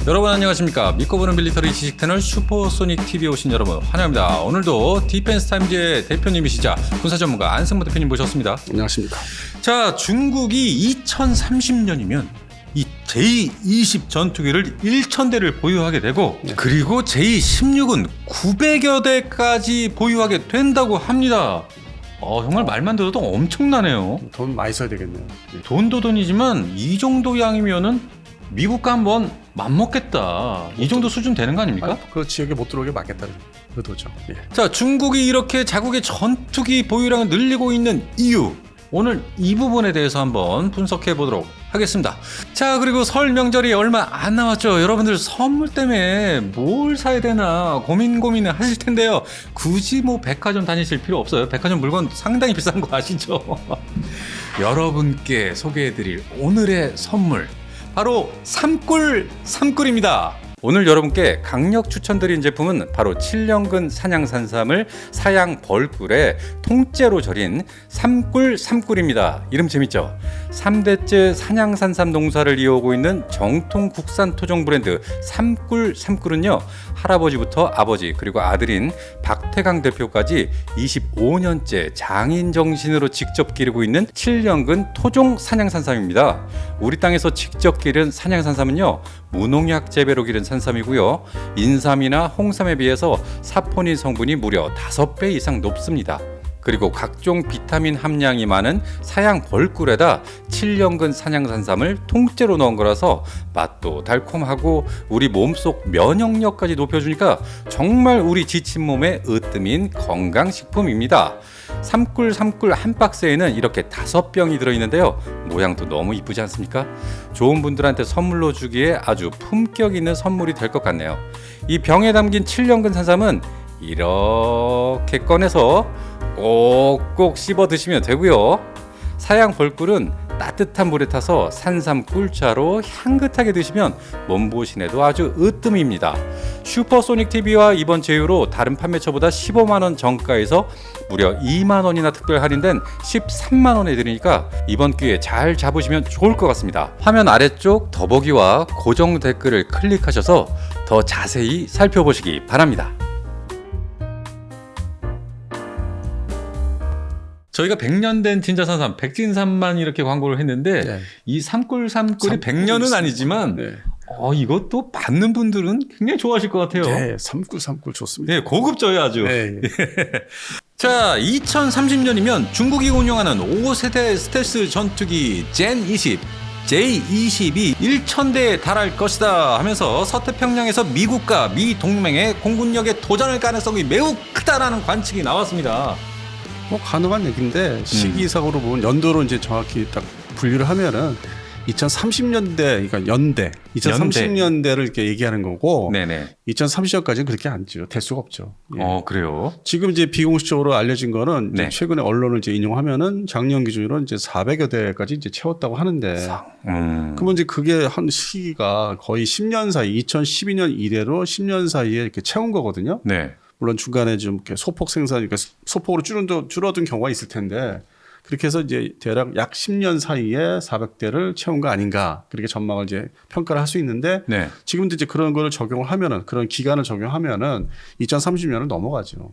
여러분 안녕하십니까. 믿고 보는 밀리터리 지식 채널 슈퍼소닉 TV에 오신 여러분 환영합니다. 오늘도 디펜스 타임즈의 대표님이시자 군사 전문가 안승모 대표님 모셨습니다. 안녕하십니까. 자, 중국이 2030년이면 이 J-20 전투기를 1,000대를 보유하게 되고 그리고 J-16은 900여 대까지 보유하게 된다고 합니다. 정말 말만 들어도 엄청나네요. 돈 많이 써야 되겠네요. 돈도 돈이지만 이 정도 양이면은 미국과 한번 맞먹겠다. 이 정도 수준 되는 거 아닙니까? 그 지역에 못 들어오게 막겠다는 의도죠. 예. 자, 중국이 이렇게 자국의 전투기 보유량을 늘리고 있는 이유, 오늘 이 부분에 대해서 한번 분석해 보도록 하겠습니다. 자, 그리고 설 명절이 얼마 안 남았죠. 여러분들 선물 때문에 뭘 사야 되나 고민을 하실 텐데요. 굳이 뭐 백화점 다니실 필요 없어요. 백화점 물건 상당히 비싼 거 아시죠? 여러분께 소개해 드릴 오늘의 선물, 바로 삼꿀입니다. 오늘 여러분께 강력 추천드린 제품은 바로 7년근 산양산삼을 사양 벌꿀에 통째로 절인 삼꿀입니다. 이름 재밌죠? 3대째 산양산삼 농사를 이어오고 있는 정통 국산 토종 브랜드 삼꿀은요, 할아버지부터 아버지 그리고 아들인 박태강 대표까지 25년째 장인 정신으로 직접 기르고 있는 7년근 토종 산양산삼입니다. 우리 땅에서 직접 기른 산양산삼은요, 무농약 재배로 기른 산삼이고요, 인삼이나 홍삼에 비해서 사포닌 성분이 무려 5배 이상 높습니다. 그리고 각종 비타민 함량이 많은 사양 벌꿀에다 7년근 산양산삼을 통째로 넣은 거라서 맛도 달콤하고 우리 몸속 면역력까지 높여주니까 정말 우리 지친 몸에 으뜸인 건강식품입니다. 삼꿀 한 박스에는 이렇게 5병이 들어있는데요, 모양도 너무 이쁘지 않습니까? 좋은 분들한테 선물로 주기에 아주 품격 있는 선물이 될 것 같네요. 이 병에 담긴 7년근 산삼은 이렇게 꺼내서 꼭꼭 씹어 드시면 되고요. 사양 벌꿀은 따뜻한 물에 타서 산삼 꿀차로 향긋하게 드시면 몸보신에도 아주 으뜸입니다. 슈퍼소닉 TV와 이번 제휴로 다른 판매처보다 15만원 정가에서 무려 2만원이나 특별 할인된 13만원에 드리니까 이번 기회에 잘 잡으시면 좋을 것 같습니다. 화면 아래쪽 더보기와 고정 댓글을 클릭하셔서 더 자세히 살펴보시기 바랍니다. 저희가 100년 된 진짜 산삼, 백진산만 이렇게 광고를 했는데, 네, 이 삼꿀이 100년은 아니지만, 네, 이것도 받는 분들은 굉장히 좋아하실 것 같아요. 네, 삼꿀 좋습니다. 네, 고급져요 아주. 네. 자, 2030년이면 중국이 운영하는 5세대 스텔스 전투기 젠20, J-20이 1,000대에 달할 것이다 하면서 서태평양에서 미국과 미 동맹의 공군력에 도전할 가능성이 매우 크다라는 관측이 나왔습니다. 뭐 가능한 얘기인데 시기상으로 보면 연도로 이제 정확히 딱 분류를 하면은 2030년대, 그러니까 연대, 2030년대를 이렇게 얘기하는 거고, 네네, 2030년까지는 그렇게 안 될 수가 없죠. 예. 그래요? 지금 이제 비공식적으로 알려진 거는, 네, 이제 최근에 언론을 이제 인용하면은 작년 기준으로 이제 400여 대까지 이제 채웠다고 하는데, 그러면 이제 그게 한 시기가 거의 10년 사이, 2012년 이래로 10년 사이에 이렇게 채운 거거든요. 네. 물론 중간에 좀 이렇게 소폭 생산, 그러니까 소폭으로 줄어든 경우가 있을 텐데, 그렇게 해서 이제 대략 약 10년 사이에 400대를 채운 거 아닌가, 그렇게 전망을 이제 평가를 할 수 있는데, 네, 지금도 이제 그런 거를 적용을 하면은, 그런 기간을 적용하면은 2030년을 넘어가죠.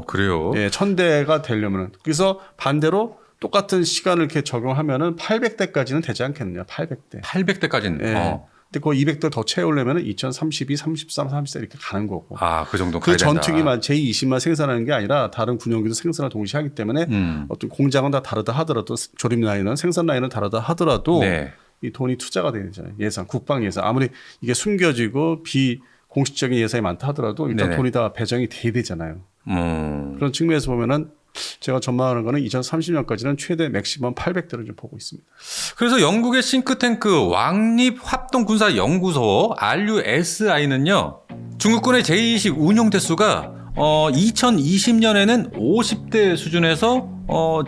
그래요? 예, 1000대가 되려면은. 그래서 반대로 똑같은 시간을 이렇게 적용하면은 800대까지는 되지 않겠느냐, 800대. 800대까지는. 예. 근데 그 200대 더 채우려면 2032, 33, 34 이렇게 가는 거고. 그 정도 그 전투기만 J-20만 생산하는 게 아니라 다른 군용기도 생산을 동시에 하기 때문에 어떤 공장은 다 다르다 하더라도, 조립 라인은, 생산 라인은 다르다 하더라도, 네, 이 돈이 투자가 되잖아요. 예산, 국방 예산. 아무리 이게 숨겨지고 비공식적인 예산이 많다 하더라도 일단, 네네, 돈이 다 배정이 돼야 되잖아요. 그런 측면에서 보면은 제가 전망하는 거는 2030년까지는 최대 맥시멈 800대를 좀 보고 있습니다. 그래서 영국의 싱크탱크 왕립합동군사연구소 RUSI는요, 중국군의 J-20 운용 대수가 2020년에는 50대 수준에서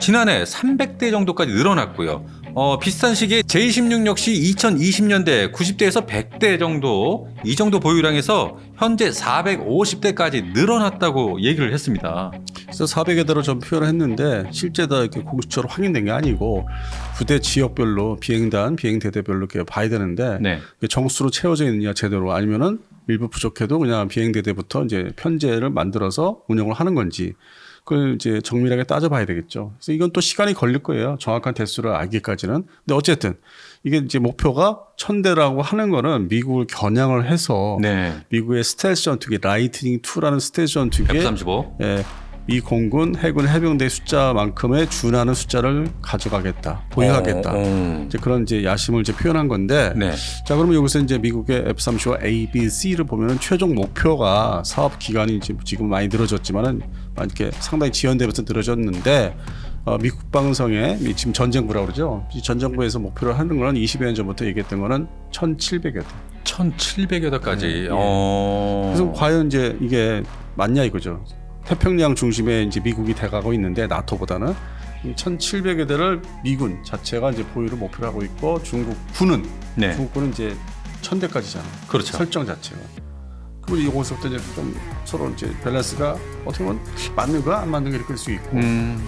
지난해 300대 정도까지 늘어났고요. 비슷한 시기에 J-16 역시 2020년대 90대에서 100대 정도, 이 정도 보유량에서 현재 450대까지 늘어났다고 얘기를 했습니다. 그래서 400여 대로 좀 표현을 했는데 실제 다 이렇게 공식적으로 확인된 게 아니고 부대 지역별로 비행단, 비행대대별로 이렇게 봐야 되는데 네. 정수로 채워져 있느냐 제대로 아니면은 일부 부족해도 그냥 비행대대부터 이제 편제를 만들어서 운영을 하는 건지 그걸 이제 정밀하게 따져봐야 되겠죠. 그래서 이건 또 시간이 걸릴 거예요. 정확한 대수를 알기까지는. 근데 어쨌든 이게 이제 목표가 1000대라고 하는 거는 미국을 겨냥을 해서 네. 미국의 스텔스 전투기 라이트닝 2라는 스텔스 전투기에 F-35. 예, 미 공군, 해군, 해병대 숫자만큼의 준하는 숫자를 가져가겠다, 보유하겠다. 이제 그런 이제 야심을 이제 표현한 건데. 네. 자, 그러면 여기서 이제 미국의 F-35 A, B, C를 보면은 최종 목표가 사업 기간이 지금 많이 늘어졌지만은 이렇게 상당히 지연되면서 늘어졌는데. 미 국방성에 지금 전쟁부라고 그러죠. 이 전쟁부에서 목표를 하는 거는 20여 년 전부터 얘기했던 거는 1,700여 대. 1,700여 대까지. 네, 그래서 과연 이제 이게 맞냐 이거죠. 태평양 중심에 이제 미국이 돼가고 있는데 나토보다는 1,700여 대를 미군 자체가 이제 보유를 목표로 하고 있고 중국군은 네. 중국군은 이제 1,000대까지잖아요. 그렇죠. 설정 자체가. 그리고 이거서부터 이제 좀 서로 이제 밸런스가 어떻게 보면 맞는 거야 안 맞는 거 이렇게 될 수 있고.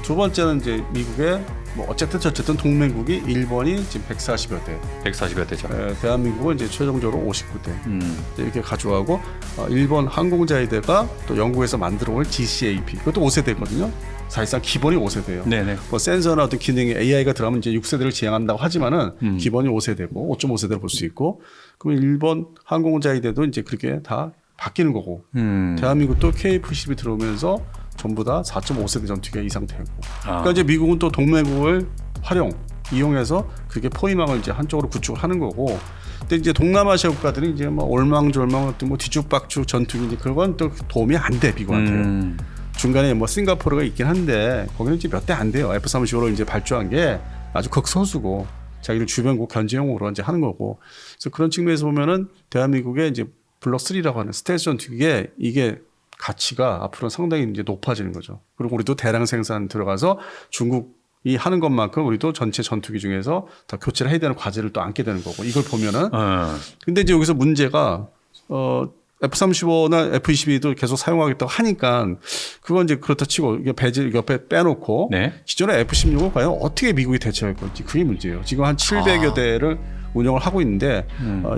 두 번째는 이제 미국의 뭐 어쨌든 동맹국이 일본이 지금 140여 대. 140여 대죠. 대한민국은 이제 최종적으로 59대. 이렇게 가져가고 일본 항공자위대가 또 영국에서 만들어 올 GCAP. 그것도 5세대거든요. 사실상 기본이 5세대예요. 네네. 뭐 센서나 어떤 기능에 AI가 들어가면 이제 6세대를 지향한다고 하지만은 기본이 5세대고 5.5세대를 볼 수 있고 그러면 일본 항공자위대도 이제 그렇게 다 바뀌는 거고 대한민국도 KF-12 들어오면서 전부 다 4.5세대 전투기가 이상 되고 그러니까 이제 미국은 또 동맹국을 이용해서 그게 포위망을 이제 한쪽으로 구축을 하는 거고 근데 이제 동남아시아 국가들이 이제 뭐 올망졸망 같은 뭐 뒤죽박죽 전투기 이제 그건 또 도움이 안 돼 미국한테요. 중간에 뭐 싱가포르가 있긴 한데 거기는 이제 몇 대 안 돼요. F-35로 이제 발주한 게 아주 극소수고 자기들 주변국 견제용으로 이제 하는 거고 그래서 그런 측면에서 보면은 대한민국의 이제 블록 3라고 하는 스텔스 전투기에 이게 가치가 앞으로 상당히 이제 높아지는 거죠. 그리고 우리도 대량 생산 들어가서 중국이 하는 것만큼 우리도 전체 전투기 중에서 더 교체를 해야 되는 과제를 또 안게 되는 거고 이걸 보면은. 근데 이제 여기서 문제가 F-35나 F-22도 계속 사용하겠다고 하니까 그건 이제 그렇다 치고 이게 배제 옆에 빼놓고 네. 기존의 F-16을 과연 어떻게 미국이 대처할 건지 그게 문제예요. 지금 한 700여 대를 운영을 하고 있는데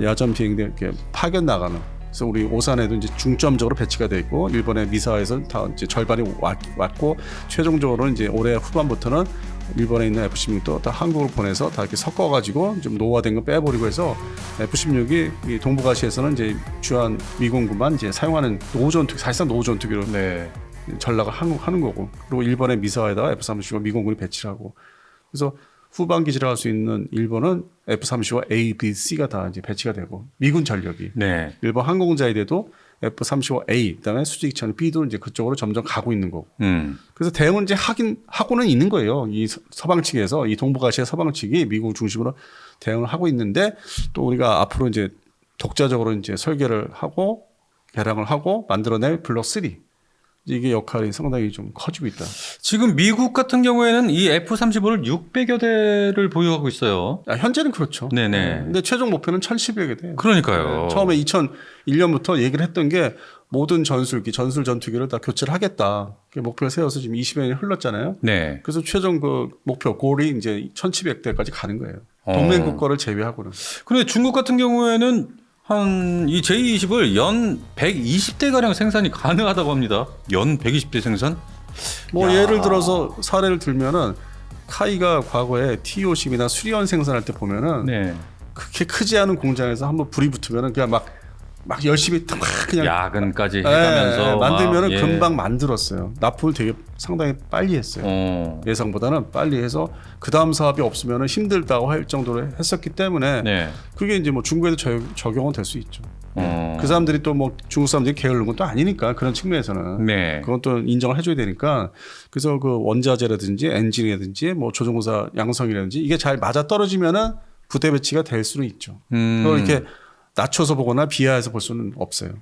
야전 비행대 이렇게 파견 나가는. 그래서 우리 오산에도 이제 중점적으로 배치가 돼 있고 일본의 미사에서 다 이제 절반이 왔고 최종적으로 이제 올해 후반부터는 일본에 있는 F-16도 다 한국으로 보내서 다 이렇게 섞어가지고 좀 노화된 거 빼버리고 해서 F-16이 이 동북아시아에서는 이제 주한 미군군만 이제 사용하는 노전투기 사실상 노전투기로 전락을 하는 거고 그리고 일본의 미사에다가 F-35 미군군이 배치를 하고 그래서 후반 기지를 할 수 있는 일본은 F-35 A, B, C가 다 이제 배치가 되고 미군 전력이 네. 일본 항공자위대도 F-35 A 그다음에 수직기차는 B도 이제 그쪽으로 점점 가고 있는 거고. 그래서 대응은 이제 하고는 있는 거예요. 이 서방 측에서 이 동북아시아 서방 측이 미국 중심으로 대응을 하고 있는데 또 우리가 앞으로 이제 독자적으로 이제 설계를 하고 개량을 하고 만들어낼 블록 3. 이게 역할이 상당히 좀 커지고 있다. 지금 미국 같은 경우에는 이 F-35를 600여 대를 보유하고 있어요. 현재는 그렇죠. 네네. 근데 최종 목표는 1,700여 대. 그러니까요. 처음에 2001년부터 얘기를 했던 게 모든 전술 전투기를 다 교체를 하겠다. 목표를 세워서 지금 20여 년이 흘렀잖아요. 네. 그래서 최종 그 목표 골이 이제 1,700대까지 가는 거예요. 동맹국 거를 제외하고는. 그런데 중국 같은 경우에는 한 이 J-20을 연 120대 가량 생산이 가능하다고 합니다. 연 120대 생산? 뭐 예를 들어서 사례를 들면은 카이가 과거에 T-50이나 수리원 생산할 때 보면은 네. 그렇게 크지 않은 공장에서 한번 불이 붙으면은 그냥 막 열심히 막 그냥 야근까지 해가면서 만들면은 막, 금방 만들었어요. 납품을 되게 상당히 빨리 했어요. 예상보다는 빨리 해서 그 다음 사업이 없으면은 힘들다고 할 정도로 했었기 때문에 네. 그게 이제 뭐 중국에도 적용은 될 수 있죠. 그 사람들이 또 뭐 중국 사람들이 게으른 건 또 아니니까 그런 측면에서는 네. 그건 또 인정을 해줘야 되니까 그래서 그 원자재라든지 엔진이라든지 뭐 조종사 양성이라든지 이게 잘 맞아 떨어지면은 부대 배치가 될 수는 있죠. 그걸 이렇게 낮춰서 보거나 비하해서 볼 수는 없어요.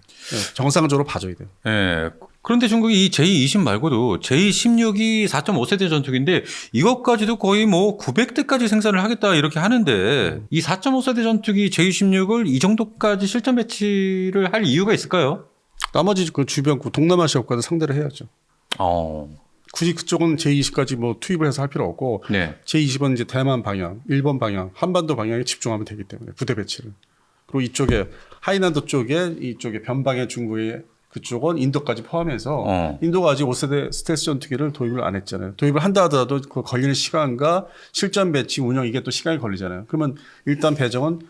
정상적으로 봐줘야 돼요. 네. 그런데 중국이 이 J-20 말고도 J-16이 4.5세대 전투기인데 이것까지도 거의 뭐 900대까지 생산을 하겠다 이렇게 하는데 이 4.5세대 전투기 J-16을 이 정도까지 실전 배치를 할 이유가 있을까요? 나머지 그 주변 동남아시아 국가들 상대를 해야죠. 굳이 그쪽은 제20까지 뭐 투입을 해서 할 필요 없고 네. 제20은 이제 대만 방향, 일본 방향, 한반도 방향에 집중하면 되기 때문에 부대 배치를. 그리고 이쪽에 하이난도 쪽에 이쪽에 변방의 중국의 그쪽은 인도까지 포함해서 인도가 아직 5세대 스텔스 전투기를 도입을 안 했잖아요. 도입을 한다 하더라도 그 걸리는 시간과 실전 배치 운영 이게 또 시간이 걸리잖아요. 그러면 일단 배정은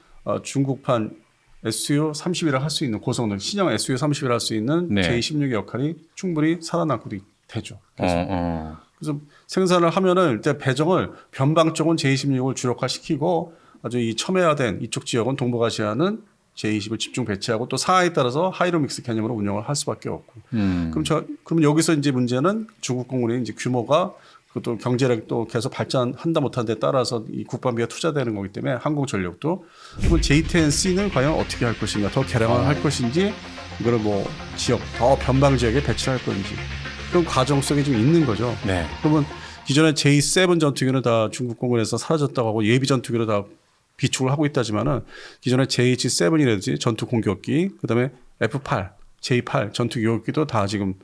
중국판 SU-30이라 할 수 있는 고성능 신형 SU-30이라 할 수 있는 네. 제26의 역할이 충분히 살아남고도 되죠. 그래서 생산을 하면은 일단 배정을 변방 쪽은 제26을 주력화시키고 아주 이 첨예화된 이쪽 지역은 동북아시아는 제20을 집중 배치하고 또 상황에 따라서 하이로믹스 개념으로 운영을 할 수밖에 없고. 그럼 여기서 이제 문제는 중국 공군의 이제 규모가 그것도 경제력이 또 계속 발전한다 못한데 따라서 이 국방비가 투자되는 거기 때문에 한국전력도 그럼 J10C는 과연 어떻게 할 것인가 더 개량을 할 것인지 이거를 뭐 지역 더 변방 지역에 배치를 할 건지 그런 과정 속에 좀 있는 거죠. 네. 그러면 기존에 J7 전투기는 다 중국 공군에서 사라졌다고 하고 예비 전투기로 다 비축을 하고 있다지만은 기존에 JH7이라든지 전투 공격기 그다음에 F8, J8 전투 요격기도 다 지금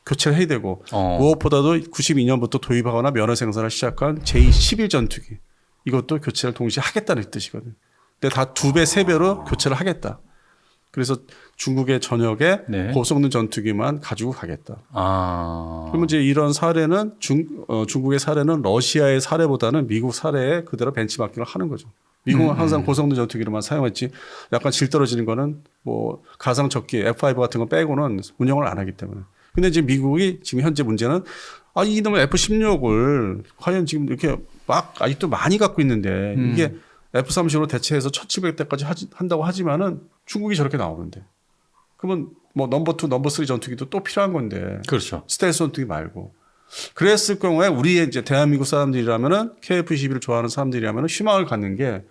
교체를 해야 되고 무엇보다도 92년부터 도입하거나 면허 생산을 시작한 J11 전투기 이것도 교체를 동시에 하겠다는 뜻이거든요. 근데 다 2배, 3배로 교체를 하겠다. 그래서 중국의 전역에 네. 고성능 전투기만 가지고 가겠다. 그러면 이제 이런 사례는 중국의 사례는 러시아의 사례보다는 미국 사례에 그대로 벤치마킹을 하는 거죠. 미국은 항상 고성능 전투기로만 사용했지 약간 질 떨어지는 거는 뭐 가상 적기 F5 같은 거 빼고는 운영을 안 하기 때문에. 근데 이제 미국이 지금 현재 문제는 이놈의 F16을 과연 지금 이렇게 막 아직도 많이 갖고 있는데 이게 F30으로 대체해서 1700대까지 한다고 하지만은 중국이 저렇게 나오는데 그러면 뭐 넘버 2, 넘버 3 전투기도 또 필요한 건데. 그렇죠. 스텔스 전투기 말고. 그랬을 경우에 우리의 이제 대한민국 사람들이라면은 KF-12를 좋아하는 사람들이라면은 희망을 갖는 게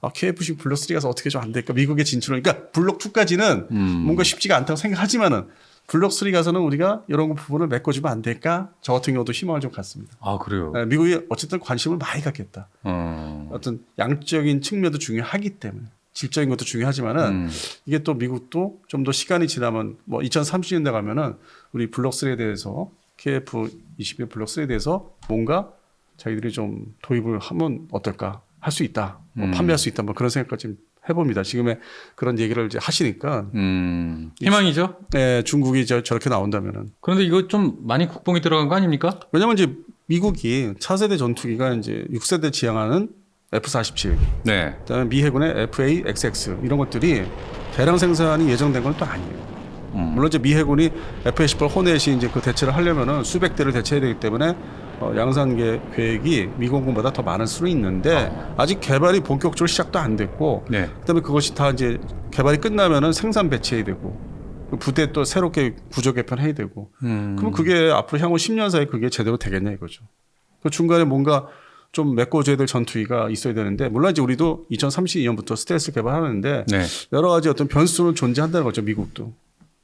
KF-12 블록 3 가서 어떻게 좀 안 될까? 미국의 진출을. 그러니까 블록 2까지는 뭔가 쉽지가 않다고 생각하지만은 블록 3 가서는 우리가 이런 부분을 메꿔주면 안 될까? 저 같은 경우도 희망을 좀 갖습니다. 그래요. 네, 미국이 어쨌든 관심을 많이 갖겠다. 어떤 양적인 측면도 중요하기 때문에. 질적인 것도 중요하지만은 이게 또 미국도 좀 더 시간이 지나면 뭐 2030년대 가면은 우리 블록 3에 대해서 KF-21 블록 3에 대해서 뭔가 자기들이 좀 도입을 하면 어떨까 할 수 있다. 뭐 판매할 수 있다. 뭐 그런 생각까지 좀 해봅니다. 지금의 그런 얘기를 이제 하시니까 희망이죠. 네, 중국이 저렇게 나온다면은. 그런데 이거 좀 많이 국뽕이 들어간 거 아닙니까? 왜냐면 이제 미국이 차세대 전투기가 이제 6세대 지향하는 F-47, 네. 그다음에 미 해군의 FA-XX 이런 것들이 대량 생산이 예정된 건 또 아니에요. 물론 이제 미 해군이 F-18 호넷이 이제 그 대체를 하려면은 수백 대를 대체해야 되기 때문에 양산 계획이 미공군보다 더 많을 수는 있는데 아직 개발이 본격적으로 시작도 안 됐고, 네. 그다음에 그것이 다 이제 개발이 끝나면은 생산 배치해야 되고 부대 또 새롭게 구조 개편해야 되고, 그럼 그게 앞으로 향후 10년 사이에 그게 제대로 되겠냐 이거죠. 그 중간에 뭔가 좀 메꿔줘야 될 전투기가 있어야 되는데, 물론 이제 우리도 2032년부터 스텔스 개발하는데 네. 여러 가지 어떤 변수는 존재한다는 거죠. 미국도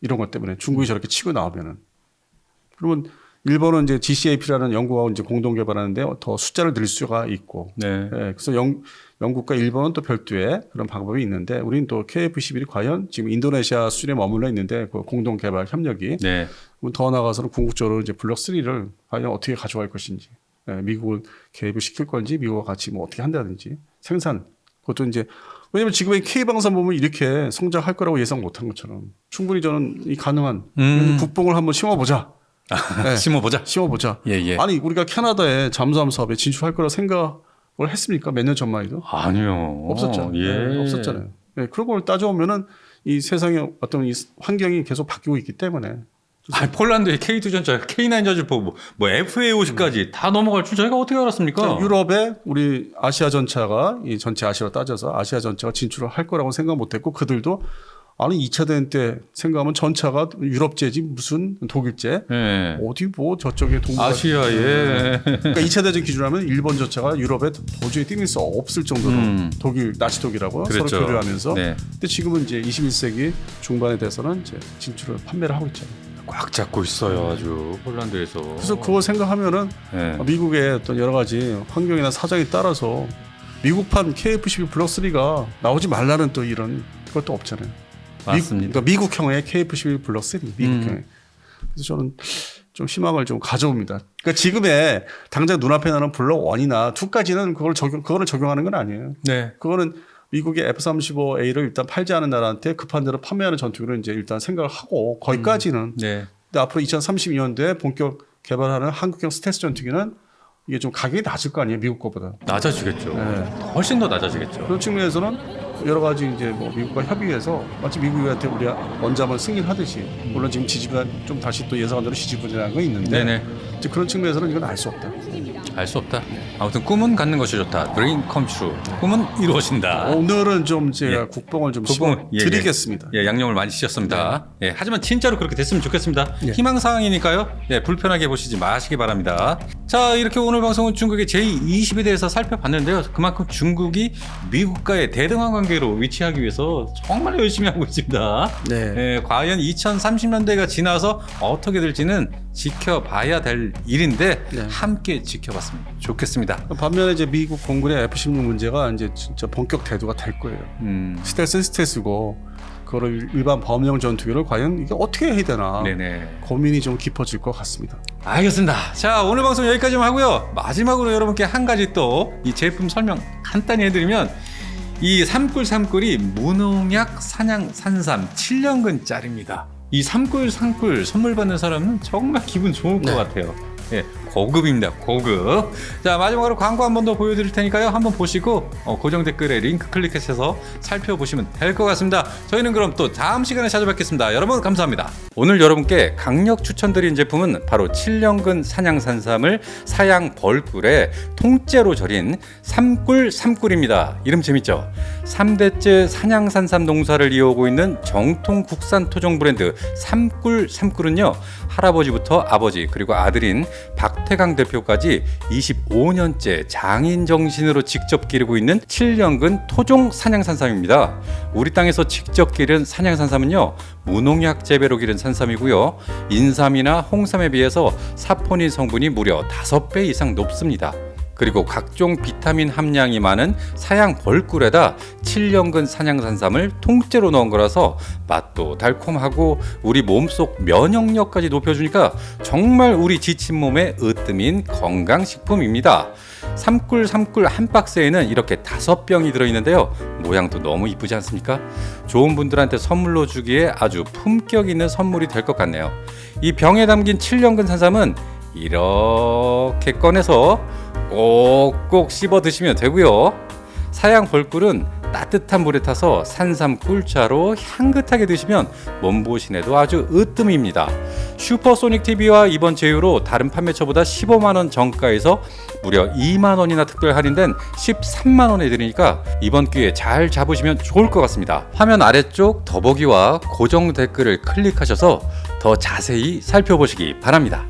이런 것 때문에 중국이 저렇게 치고 나오면은. 그러면 일본은 이제 GCAP라는 연구하고 이제 공동 개발하는데 더 숫자를 늘 수가 있고, 네. 그래서 영국과 일본은 또 별도의 그런 방법이 있는데, 우리는 또 KF-11이 과연 지금 인도네시아 수준에 머물러 있는데 그 공동 개발 협력이 네. 더 나아가서는 궁극적으로 이제 블록 3를 과연 어떻게 가져갈 것인지. 미국을 개입을 시킬 건지 미국과 같이 뭐 어떻게 한다든지 생산 그것도 이제 왜냐하면 지금의 K방산 보면 이렇게 성장할 거라고 예상 못한 것처럼 충분히 저는 이 가능한 국뽕을 한번 심어보자. 네. 심어보자. 예. 아니 우리가 캐나다에 잠수함 사업에 진출할 거라 생각을 했습니까? 몇 년 전만 해도 아니요. 없었죠. 예. 네, 없었잖아요. 네, 그런 걸 따져보면은 이 세상의 어떤 이 환경이 계속 바뀌고 있기 때문에. 폴란드의 K2 전차, K9 전차포, 뭐 FA50까지 다 넘어갈 줄 저희가 어떻게 알았습니까? 유럽에 우리 아시아 전차가 이 전체 아시아로 따져서 아시아 전차가 진출을 할 거라고 생각 못했고, 그들도 아니 2차 대전 때 생각하면 전차가 유럽제지 무슨 독일제 네. 어디 뭐 저쪽에 아시아에 그러니까 2차 대전 기준으로 하면 일본 전차가 유럽에 도저히 뛸 수 없을 정도로 독일 나치 독일하고 그랬죠. 서로 교류하면서. 네. 근데 지금은 이제 21세기 중반에 돼서는 이제 진출을 판매를 하고 있잖아요. 꽉 잡고 있어요, 아주 폴란드에서. 그래서 그거 생각하면은 네. 미국의 어떤 여러 가지 환경이나 사정에 따라서 미국판 KF-12 블록 3가 나오지 말라는 또 이런 것도 없잖아요. 맞습니다. 그러니까 미국형의 KF-12 블록 3, 미국형의. 그래서 저는 좀 희망을 좀 가져옵니다. 그러니까 지금의 당장 눈앞에 나는 블록 1이나 2까지는 그거를 적용하는 건 아니에요. 네. 그거는 미국의 F-35A를 일단 팔지 않은 나라한테 급한 대로 판매하는 전투기를 이제 일단 생각을 하고 거기까지는. 네. 근데 앞으로 2032년도에 본격 개발하는 한국형 스텔스 전투기는 이게 좀 가격이 낮을 거 아니에요, 미국 거보다. 낮아지겠죠. 네. 훨씬 더 낮아지겠죠. 그런 측면에서는 여러 가지 이제 뭐 미국과 협의해서 마치 미국한테 우리가 원자만 승인하듯이 물론 지금 지지부가 좀 다시 또 예상한 대로 지지부진한 거 있는데 네네. 이제 그런 측면에서는 이건 알 수 없다. 알 수 없다. 아무튼 꿈은 갖는 것이 좋다. Dream come true. 꿈은 이루어진다. 오늘은 좀 제가 예. 국뽕을 좀 국뽕, 예, 드리겠습니다. 예, 양념을 많이 씌셨습니다. 예, 하지만 진짜로 그렇게 됐으면 좋겠습니다. 예. 희망사항이니까요. 예, 불편하게 보시지 마시기 바랍니다. 자, 이렇게 오늘 방송은 중국의 제20에 대해서 살펴봤는데요. 그만큼 중국이 미국과의 대등한 관계로 위치하기 위해서 정말 열심히 하고 있습니다. 네. 예, 과연 2030년대가 지나서 어떻게 될지는 지켜봐야 될 일인데 네. 함께 지켜봤으면 좋겠습니다. 반면에 이제 미국 공군의 F-16 문제가 이제 진짜 본격 대두가 될 거예요. 스텔스는 스텔스고 그거를 일반 범용 전투기를 과연 이게 어떻게 해야 되나 네네. 고민이 좀 깊어질 것 같습니다. 알겠습니다. 자, 오늘 방송 여기까지만 하고요. 마지막으로 여러분께 한 가지 또 이 제품 설명 간단히 해드리면 이 삼꿀이 무농약 사냥 산삼 7년근짜리입니다. 이 삼꿀 선물 받는 사람은 정말 기분 좋을 것 같아요. 예, 고급입니다. 고급. 자, 마지막으로 광고 한 번 더 보여드릴 테니까요. 한번 보시고 고정 댓글에 링크 클릭해서 살펴보시면 될 것 같습니다. 저희는 그럼 또 다음 시간에 찾아뵙겠습니다. 여러분 감사합니다. 오늘 여러분께 강력 추천드린 제품은 바로 7년근 사냥산삼을 사양 벌꿀에 통째로 절인 삼꿀입니다. 이름 재밌죠? 3대째 사냥산삼 농사를 이어오고 있는 정통 국산 토종 브랜드 삼꿀은요, 할아버지부터 아버지 그리고 아들인 박태강 대표까지 25년째 장인 정신으로 직접 기르고 있는 7년근 토종 사냥산삼입니다. 우리 땅에서 직접 기른 사냥산삼은요, 무농약 재배로 기른 산삼이고요, 인삼이나 홍삼에 비해서 사포닌 성분이 무려 5배 이상 높습니다. 그리고 각종 비타민 함량이 많은 사양 벌꿀에다 7년근 사냥산삼을 통째로 넣은 거라서 맛도 달콤하고 우리 몸속 면역력까지 높여주니까 정말 우리 지친 몸에 으뜸인 건강식품입니다. 삼꿀 한 박스에는 이렇게 5병이 들어있는데요. 모양도 너무 이쁘지 않습니까? 좋은 분들한테 선물로 주기에 아주 품격 있는 선물이 될 것 같네요. 이 병에 담긴 7년근 산삼은 이렇게 꺼내서 꼭꼭 씹어 드시면 되고요. 사양 벌꿀은 따뜻한 물에 타서 산삼 꿀차로 향긋하게 드시면 몸보신에도 아주 으뜸입니다. 슈퍼소닉 TV와 이번 제휴로 다른 판매처보다 15만원 정가에서 무려 2만원이나 특별 할인된 13만원에 드리니까 이번 기회에 잘 잡으시면 좋을 것 같습니다. 화면 아래쪽 더보기와 고정 댓글을 클릭하셔서 더 자세히 살펴보시기 바랍니다.